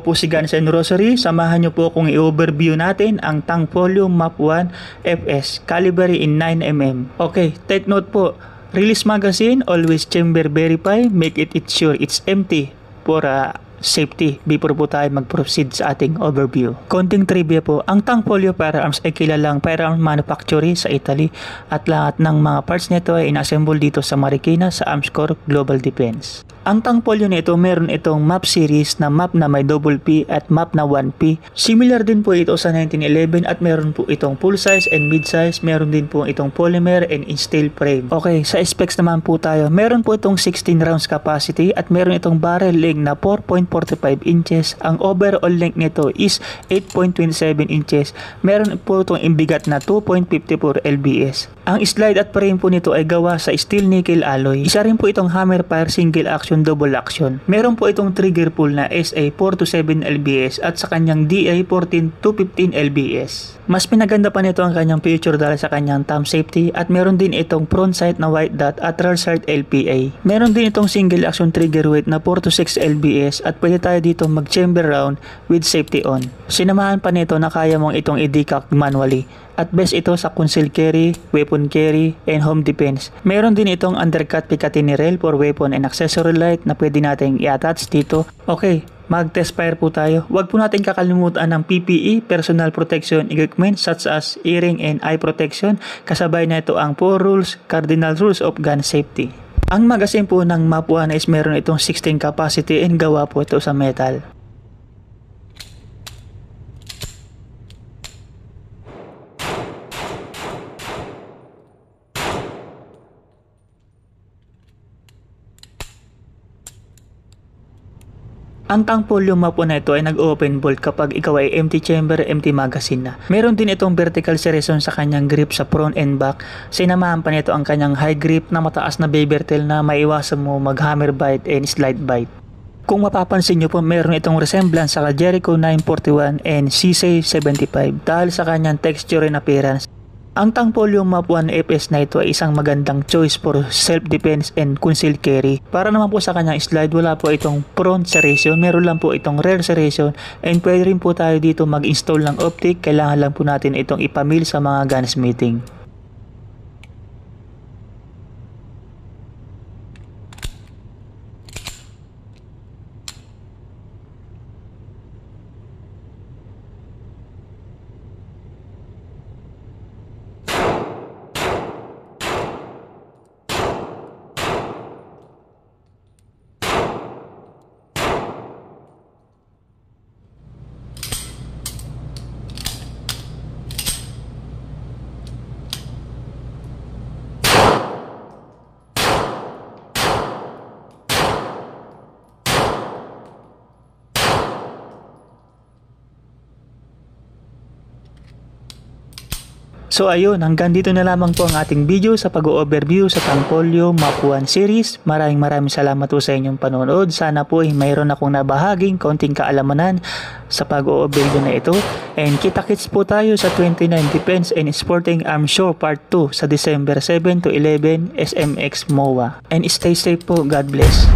po si Guns N' Rosary. Samahan niyo po kung i-overview natin ang Tank Folio Map 1 FS caliber in 9mm. Okay, take note po. Release magazine, always chamber verify, make it sure it's empty for safety before po tayo mag-proceed sa ating overview. Konting trivia po, ang Tank Folio Firearms ay kilalang firearms manufacturer sa Italy at lahat ng mga parts nito ay inassemble dito sa Marikina sa Arms Corps Global Defense. Ang Tank Folio nito meron itong map series na map na may double P at map na 1P. Similar din po ito sa 1911 at meron po itong full size and mid size. Meron din po itong polymer and steel frame. Okay, sa specs naman po tayo. Meron po itong 16 rounds capacity at meron itong barrel length na 4.45 inches. Ang overall length nito is 8.27 inches. Meron po itong imbigat na 2.54 lbs. Ang slide at frame po nito ay gawa sa steel nickel alloy. Isa rin po itong hammer fire single action double action. Meron po itong trigger pull na SA 4 to 7 lbs at sa kanyang DA 14 to 15 lbs. Mas pinaganda pa nito ang kanyang feature dahil sa kanyang thumb safety at meron din itong front sight na white dot at rear sight LPA. Meron din itong single action trigger weight na 4 to 6 lbs at pwede tayo dito mag chamber round with safety on. Sinamahan pa nito na kaya mong itong i-decock manually. At best ito sa concealed carry, weapon carry, and home defense. Meron din itong undercut Picatinny rail for weapon and accessory light na pwede natin i-attach dito. Okay, mag-test fire po tayo. Huwag po natin kakalimutan ng PPE, personal protection equipment such as earring and eye protection. Kasabay na ito ang 4 rules, cardinal rules of gun safety. Ang magazine po ng Map 1 is meron itong 16 capacity and gawa po ito sa metal. Ang Tank Folio Map 1 na ito ay nag-open bolt kapag ikaw ay empty chamber, empty magazine na. Meron din itong vertical serration sa kanyang grip sa front and back. Sinamahan pa nito ang kanyang high grip na mataas na beaver tail na maiwasan mo mag-hammer bite and slide bite. Kung mapapansin nyo po, meron itong resemblance sa Jericho 941 and CC 75 dahil sa kanyang texture and appearance. Ang Tank Folio Map 1 FS na ito ay isang magandang choice for self-defense and concealed carry. Para naman po sa kanyang slide, wala po itong front serration, meron lang po itong rear serration, and pwede rin po tayo dito mag-install ng optic. Kailangan lang po natin itong ipamil sa mga gunsmithing. So ayun, hanggang dito na lamang po ang ating video sa pag-overview sa Tank Folio Map 1 series. Maraming salamat po sa inyong panonood. Sana po mayroon akong nabahaging konting kaalamanan sa pag-overview na ito. And kita-kits po tayo sa 29 Defense and Sporting Arms Show Part 2 sa December 7 to 11 SMX MOA. And stay safe po. God bless.